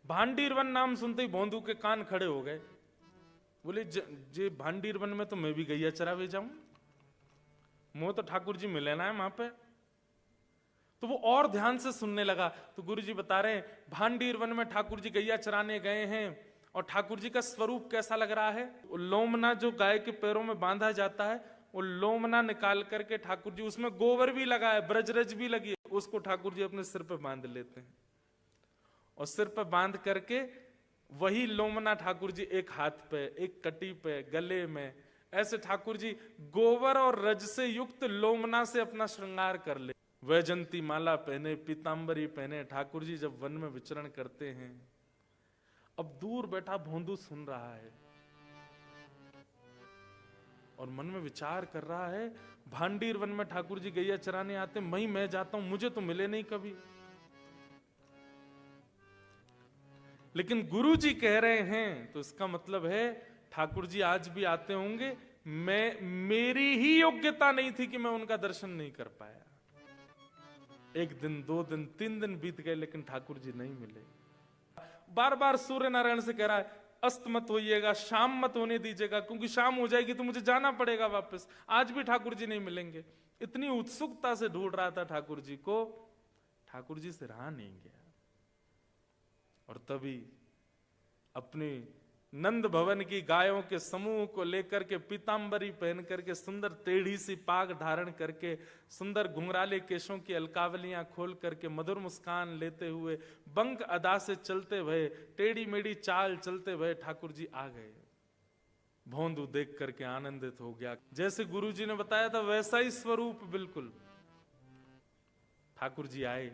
भांडीरवन नाम सुनते ही भोंदू के कान खड़े हो गए। बोले जे भांडीरवन में तो मैं भी गैया चरावे जाऊं, मुझे तो ठाकुर जी मिले ना है वहां पे। तो वो और ध्यान से सुनने लगा। तो गुरु जी बता रहे हैं भांडीर वन में ठाकुर जी गैया चराने गए हैं और ठाकुर जी का स्वरूप कैसा लग रहा है। लोमना जो गाय के पैरों में बांधा जाता है, वो लोमना निकाल करके ठाकुर जी, उसमें गोबर भी लगा है, ब्रजरज भी लगी है, उसको ठाकुर जी अपने सिर पे बांध लेते हैं और सिर पे बांध करके वही लोमना ठाकुर जी एक हाथ पे, एक कटी पे, गले में, ऐसे ठाकुर जी गोबर और रज से युक्त लोमना से अपना श्रृंगार कर ले। वैजंती माला पहने, पीतांबरी पहने ठाकुर जी जब वन में विचरण करते हैं। अब दूर बैठा भोंदू सुन रहा है और मन में विचार कर रहा है, भांडीर वन में ठाकुर जी गैया चराने आते, मैं जाता हूं, मुझे तो मिले नहीं कभी। लेकिन गुरु जी कह रहे हैं तो इसका मतलब है ठाकुर जी आज भी आते होंगे। मेरी ही योग्यता नहीं थी कि मैं उनका दर्शन नहीं कर पाया। एक दिन, 2 दिन, 3 दिन बीत गए लेकिन ठाकुर जी नहीं मिले। बार बार सूर्य नारायण से कह रहा है अस्त मत होइएगा, शाम मत होने दीजिएगा, क्योंकि शाम हो जाएगी तो मुझे जाना पड़ेगा वापस। आज भी ठाकुर जी नहीं मिलेंगे। इतनी उत्सुकता से ढूंढ रहा था ठाकुर जी को, ठाकुर जी से रहा नहीं गया। और तभी अपनी नंद भवन की गायों के समूह को लेकर के, पीतांबरी पहन करके, सुंदर टेढ़ी सी पाग धारण करके, सुंदर घुंघराले केशों की अलकावलियां खोल करके, मधुर मुस्कान लेते हुए, बंक अदा से चलते हुए, टेढ़ी मेढ़ी चाल चलते हुए ठाकुर जी आ गए। भोंदू देख करके आनंदित हो गया। जैसे गुरु जी ने बताया था वैसा ही स्वरूप बिल्कुल। ठाकुर जी आए,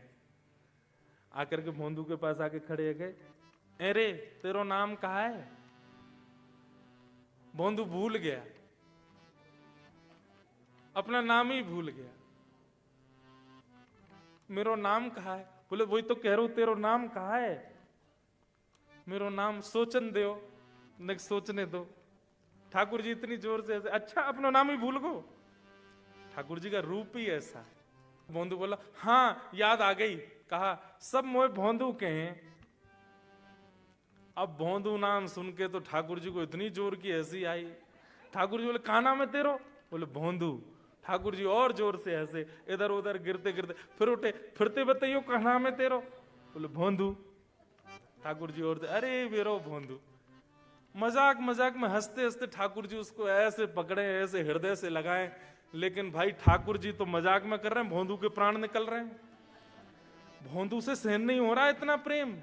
आकर के भोंदू के पास आके खड़े गए। अरे तेरो नाम कहा है? भोंदू भूल गया, अपना नाम ही भूल गया। मेरो नाम कहा है? बोले वही तो कह रहा हूं, तेरो नाम कहा है? मेरो नाम सोचन दो, न सोचने दो। ठाकुर जी इतनी जोर से ऐसे, अच्छा अपना नाम ही भूल गो। ठाकुर जी का रूप ही ऐसा है। भोंदू बोला हाँ याद आ गई। कहा सब मोए भोंदू के हैं। अब भोंदू नाम सुन के तो ठाकुर जी को इतनी जोर की हंसी आई। ठाकुर जी बोले कहा नाम है तेरो? बोले भोंदू। ठाकुर जी और जोर से हंसे, इधर उधर गिरते गिरते फिर उठे, फिरते बताइयो कहा नाम है तेरो? बोले भोंदू। ठाकुर जी और अरे वेरो भोंदू। मजाक मजाक में हंसते हंसते ठाकुर जी उसको ऐसे पकड़े, ऐसे हृदय से लगाए। लेकिन भाई ठाकुर जी तो मजाक में कर रहे हैं, भोंदू के प्राण निकल रहे हैं। भोंदू से सहन नहीं हो रहा इतना प्रेम।